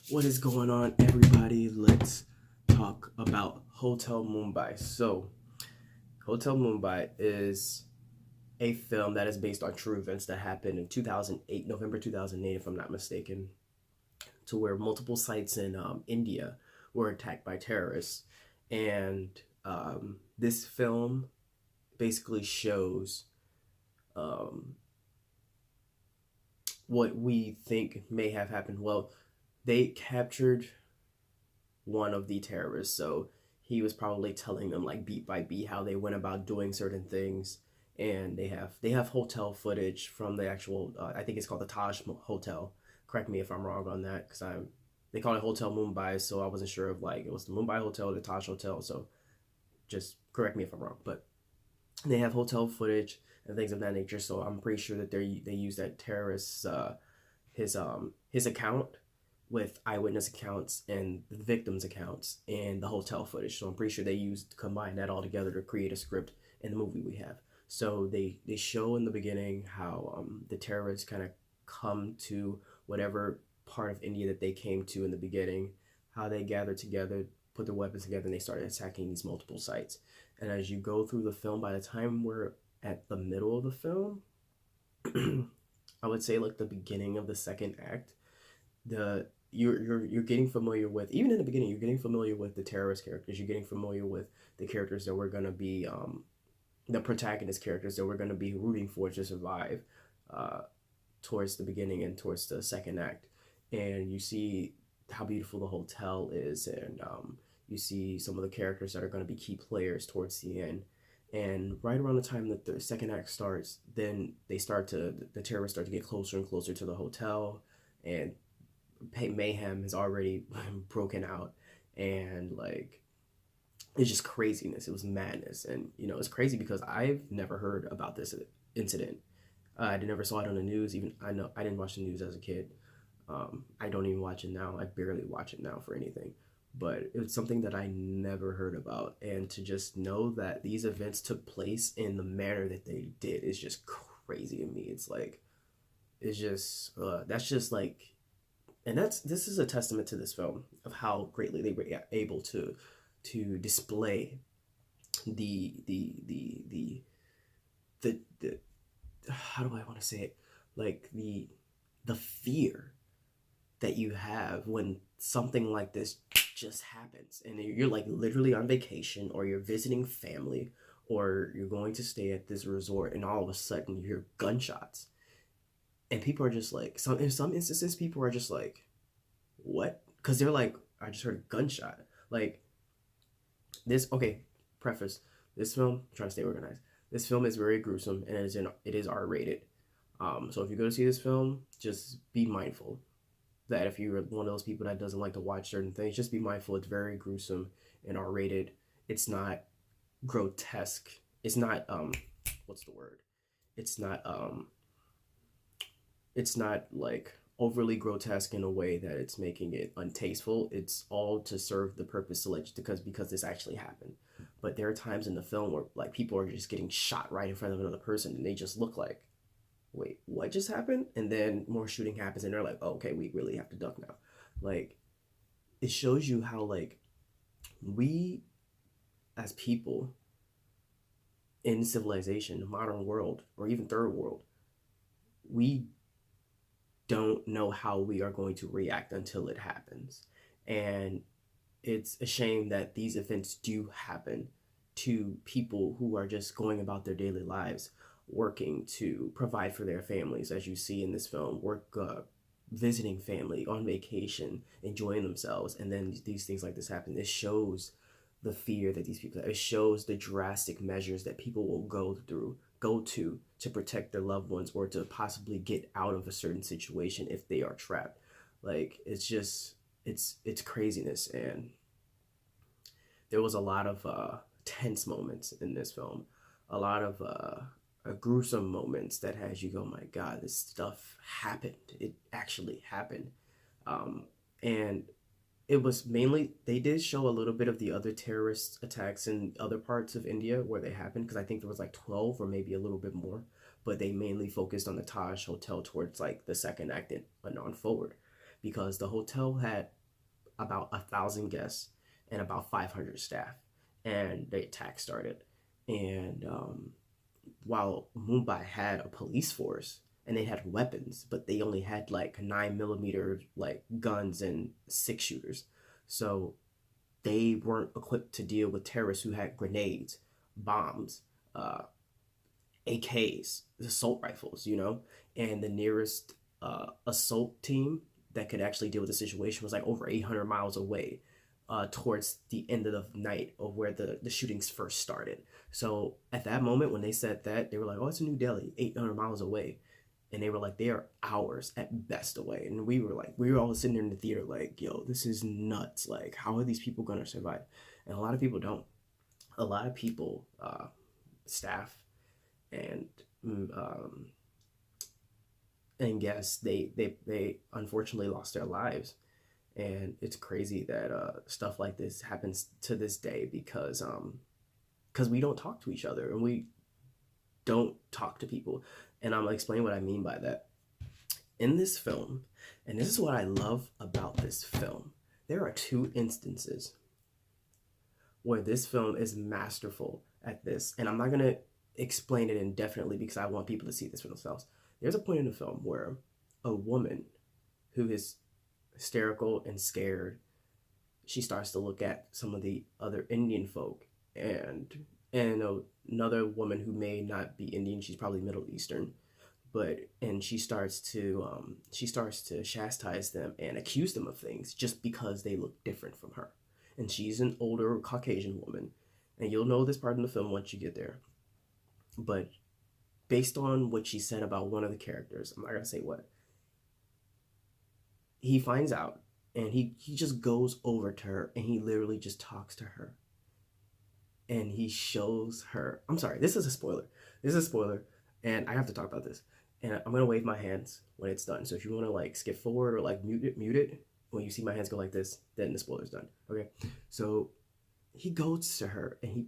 What is going on, everybody? Let's talk about Hotel Mumbai. So, Hotel Mumbai is a film that is based on true events that happened in 2008, November 2008, if I'm not mistaken, to where multiple sites in India were attacked by terrorists. And this film basically shows um, what we think may have happened. Well, they captured one of the terrorists. So he was probably telling them like beat by beat how they went about doing certain things. And they have hotel footage from the actual I think it's called the Taj Hotel. Correct me if I'm wrong on that because I'm they call it Hotel Mumbai, so I wasn't sure if like it was the Mumbai Hotel or the Taj Hotel. So just correct me if I'm wrong, but they have hotel footage and things of that nature. So I'm pretty sure that they use that terrorist his account with eyewitness accounts and the victims' accounts and the hotel footage. So I'm pretty sure they used combine that all together to create a script in the movie we have. So they show in the beginning how the terrorists kind of come to whatever part of India that they came to in the beginning, how they gathered together, put their weapons together, and they started attacking these multiple sites. And as you go through the film, by the time we're at the middle of the film, I would say like the beginning of the second act, the you're getting familiar with, even in the beginning, you're getting familiar with the terrorist characters. You're getting familiar with the characters that we're gonna be the protagonist characters that we're gonna be rooting for to survive uh, towards the beginning and towards the second act. And you see how beautiful the hotel is, and you see some of the characters that are going to be key players towards the end. And right around the time that the second act starts, then the terrorists start to get closer and closer to the hotel, and mayhem has already broken out, and like it's just craziness. It was madness, and it's crazy because I've never heard about this incident. I never saw it on the news. Even I know I didn't watch the news as a kid. I don't even watch it now. I barely watch it now for anything. But it was something that I never heard about. And to just know that these events took place in the manner that they did is just crazy to me. It's like, it's just, that's just like, and this is a testament to this film of how greatly they were able to display the, the, the, the, the how do I want to say it? Like the fear that you have when something like this just happens and you're like literally on vacation or you're visiting family or you're going to stay at this resort and all of a sudden you hear gunshots and people are just like in some instances people are just like what, because they're like I just heard a gunshot. Like this, okay, preface, this film, I'm trying to stay organized, this film is very gruesome and it is R-rated. So if you go to see this film, just be mindful that if you're one of those people that doesn't like to watch certain things, just be mindful. It's very gruesome and R-rated. It's not grotesque. It's not what's the word? It's not it's not like overly grotesque in a way that it's making it untasteful. It's all to serve the purpose to let you, because this actually happened. But there are times in the film where like people are just getting shot right in front of another person and they just look like, wait, what just happened? And then more shooting happens and they're like, oh, okay, we really have to duck now. Like, it shows you how like we as people in civilization, the modern world, or even third world, we don't know how we are going to react until it happens. And it's a shame that these events do happen to people who are just going about their daily lives, working to provide for their families, as you see in this film, visiting family on vacation, enjoying themselves, and then these things like this happen. It shows the fear that these people have. It shows the drastic measures that people will go to protect their loved ones or to possibly get out of a certain situation if they are trapped. Like it's just it's craziness, and there was a lot of tense moments in this film, a lot of gruesome moments that has you go, my God, this stuff happened. It actually happened. Um, and it was mainly, they did show a little bit of the other terrorist attacks in other parts of India where they happened, because I think there was like 12 or maybe a little bit more, but they mainly focused on the Taj Hotel towards like the second act and on forward, because the hotel had about 1,000 guests and about 500 staff, and the attack started. And while Mumbai had a police force and they had weapons, but they only had like 9mm like guns and six shooters, so they weren't equipped to deal with terrorists who had grenades, bombs, uh, AKs, assault rifles, and the nearest assault team that could actually deal with the situation was like over 800 miles away, towards the end of the night of where the shootings first started. So at that moment, when they said that, they were like, oh, it's a New Delhi, 800 miles away. And they were like, they are hours at best away. And we were all sitting there in the theater like, yo, this is nuts. Like, how are these people going to survive? And a lot of people don't. A lot of people, staff and um, and guests, they unfortunately lost their lives. And it's crazy that stuff like this happens to this day because we don't talk to each other and we don't talk to people. And I'm gonna explain what I mean by that. In this film, and this is what I love about this film, there are two instances where this film is masterful at this. And I'm not gonna explain it indefinitely because I want people to see this for themselves. There's a point in the film where a woman who is hysterical and scared, she starts to look at some of the other Indian folk, and another woman who may not be Indian, she's probably Middle Eastern, and she starts to chastise them and accuse them of things just because they look different from her. And she's an older Caucasian woman, and you'll know this part in the film once you get there. But based on what she said about one of the characters, I'm not gonna say what, he finds out and he just goes over to her and he literally just talks to her. And he shows her, I'm sorry, this is a spoiler. This is a spoiler, and I have to talk about this. And I'm gonna wave my hands when it's done. So if you wanna like skip forward or like mute it, when you see my hands go like this, then the spoiler's done. Okay. So he goes to her and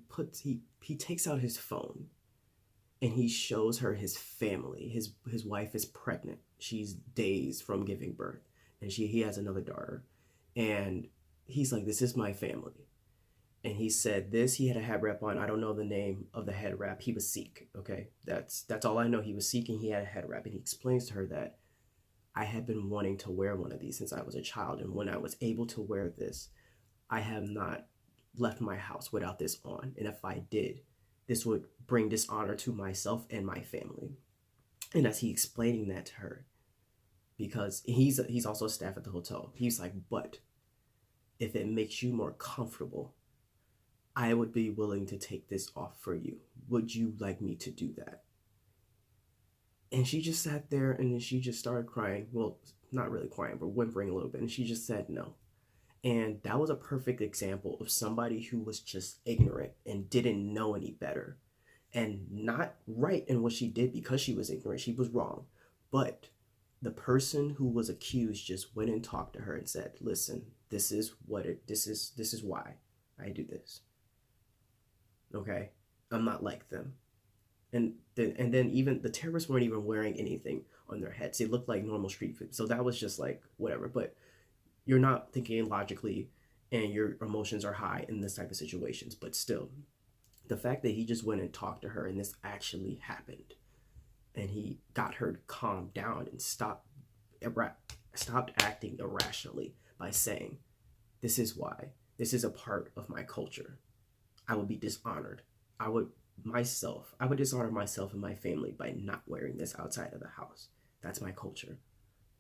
he takes out his phone and he shows her his family. His wife is pregnant. She's days from giving birth. And he has another daughter. And he's like, this is my family. And he said this, he had a head wrap on. I don't know the name of the head wrap. He was Sikh, okay? That's all I know. He was Sikh and he had a head wrap. And he explains to her that I had been wanting to wear one of these since I was a child. And when I was able to wear this, I have not left my house without this on. And if I did, this would bring dishonor to myself and my family. And as he explaining that to her, because he's also staff at the hotel, he's like, but if it makes you more comfortable, I would be willing to take this off for you. Would you like me to do that? And she just sat there and then she just started crying. Well, not really crying, but whimpering a little bit. And she just said no. And that was a perfect example of somebody who was just ignorant and didn't know any better. And not right in what she did because she was ignorant. She was wrong. But the person who was accused just went and talked to her and said, listen, this is why I do this. Okay? I'm not like them. And then even the terrorists weren't even wearing anything on their heads. They looked like normal street food. So that was just like whatever. But you're not thinking logically and your emotions are high in this type of situations. But still, the fact that he just went and talked to her and this actually happened, and he got her to calm down and stopped acting irrationally by saying, this is why. This is a part of my culture. I would be dishonored. I would dishonor myself and my family by not wearing this outside of the house. That's my culture.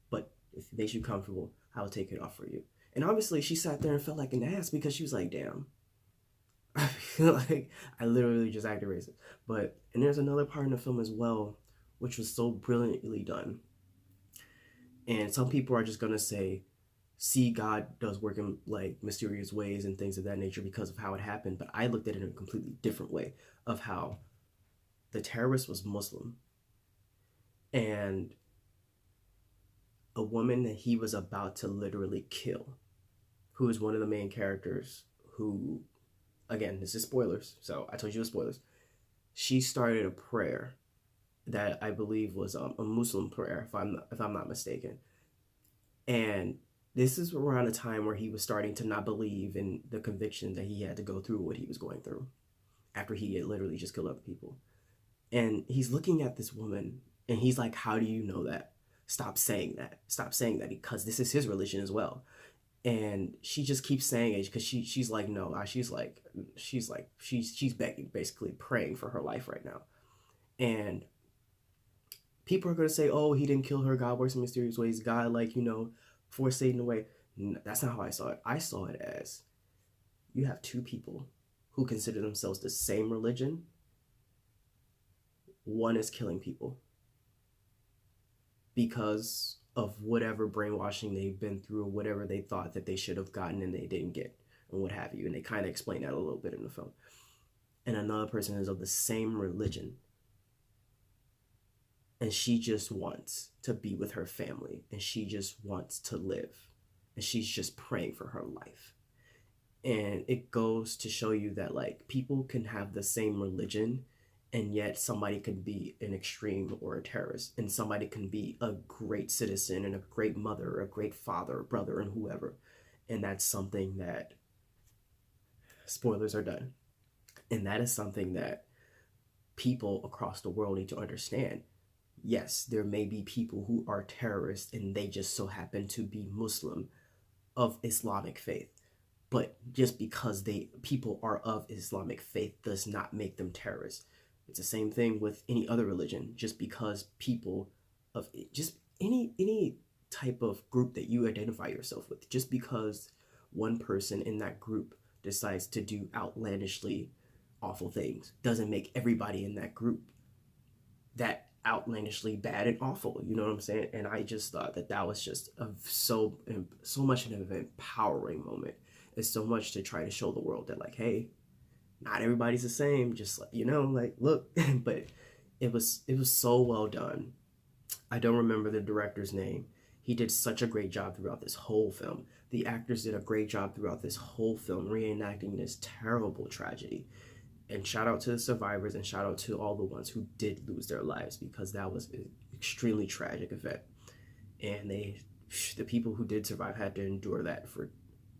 But if it makes you comfortable, I will take it off for you. And obviously she sat there and felt like an ass because she was like, damn. I feel like I literally just acted racist. And there's another part in the film as well, which was so brilliantly done. And some people are just going to say, see, God does work in like mysterious ways and things of that nature because of how it happened. But I looked at it in a completely different way of how the terrorist was Muslim. And a woman that he was about to literally kill, who is one of the main characters who, again, this is spoilers. So I told you it was spoilers. She started a prayer that I believe was a Muslim prayer, if I'm not mistaken. And This is around a time where he was starting to not believe in the conviction that he had to go through what he was going through after he had literally just killed other people. And he's looking at this woman and he's like, how do you know that? Stop saying that. Stop saying that, because this is his religion as well. And she just keeps saying it because she's like, no, she's begging, basically praying for her life right now. And people are going to say, oh, he didn't kill her. God works in mysterious ways. God, like, forced Satan away. That's not how I saw it. I saw it as, you have two people who consider themselves the same religion. One is killing people because of whatever brainwashing they've been through, or whatever they thought that they should have gotten and they didn't get, and what have you. And they kind of explain that a little bit in the film. And another person is of the same religion, and she just wants to be with her family, and she just wants to live, and she's just praying for her life. And it goes to show you that, like, people can have the same religion, and yet somebody can be an extreme or a terrorist, and somebody can be a great citizen and a great mother, a great father, brother, and whoever. And that's something that, spoilers are done, and that is something that people across the world need to understand. Yes, there may be people who are terrorists and they just so happen to be Muslim of Islamic faith. But just because people are of Islamic faith does not make them terrorists. It's the same thing with any other religion. Just because people of just any type of group that you identify yourself with, just because one person in that group decides to do outlandishly awful things, doesn't make everybody in that group that outlandishly bad and awful. You know what I'm saying? And I just thought that was just so much of an empowering moment. It's so much to try to show the world that, like, hey, not everybody's the same, just like, like, look. But it was so well done. I don't remember the director's name. He did such a great job throughout this whole film. The actors did a great job throughout this whole film, reenacting this terrible tragedy. And shout out to the survivors, and shout out to all the ones who did lose their lives, because that was an extremely tragic event. And the people who did survive had to endure that for,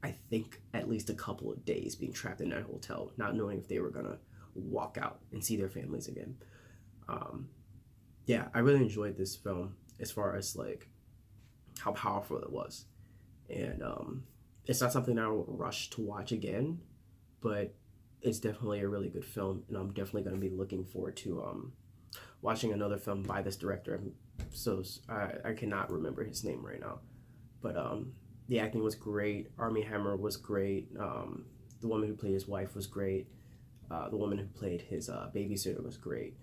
I think, at least a couple of days, being trapped in that hotel, not knowing if they were gonna walk out and see their families again. Yeah, I really enjoyed this film as far as, like, how powerful it was. And it's not something I will rush to watch again, but it's definitely a really good film, and I'm definitely going to be looking forward to watching another film by this director. So I cannot remember his name right now, but the acting was great. Armie Hammer was great. The woman who played his wife was great. The woman who played his babysitter was great.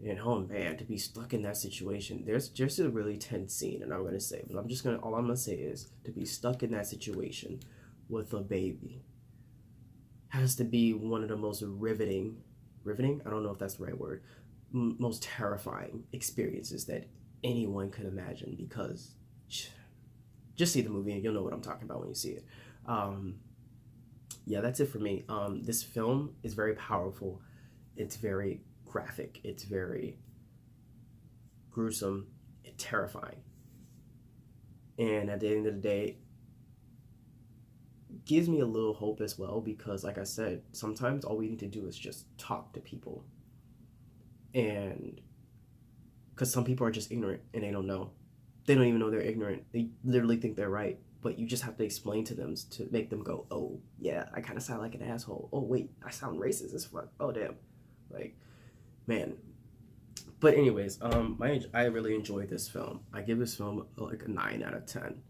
And oh man, to be stuck in that situation, there's just a really tense scene, and I'm gonna say, but all I'm gonna say is, to be stuck in that situation with a baby has to be one of the most riveting, I don't know if that's the right word, most terrifying experiences that anyone could imagine, because just see the movie and you'll know what I'm talking about when you see it. Yeah, that's it for me. This film is very powerful. It's very graphic. It's very gruesome and terrifying. And at the end of the day, gives me a little hope as well, because, like I said, sometimes all we need to do is just talk to people. And because some people are just ignorant and they don't know. They don't even know they're ignorant. They literally think they're right. But you just have to explain to them to make them go, oh, yeah, I kind of sound like an asshole. Oh, wait, I sound racist as fuck. Oh, damn. Like, man. But anyways, I really enjoyed this film. I give this film like a 9 out of 10.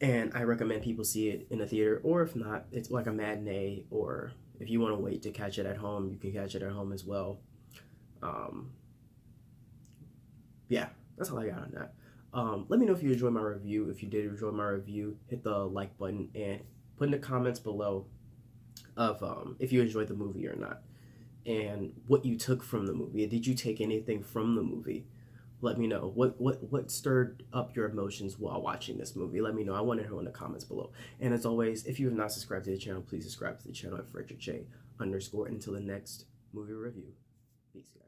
And I recommend people see it in a theater, or if not, it's like a matinee, or if you want to wait to catch it at home, you can catch it at home as well. Yeah, that's all I got on that. Let me know if you enjoyed my review. If you did enjoy my review, hit the like button and put in the comments below of if you enjoyed the movie or not, and what you took from the movie. Did you take anything from the movie? Let me know. What stirred up your emotions while watching this movie? Let me know. I want to know in the comments below. And as always, if you have not subscribed to the channel, please subscribe to the channel at Frederick J _. Until the next movie review. Peace, guys.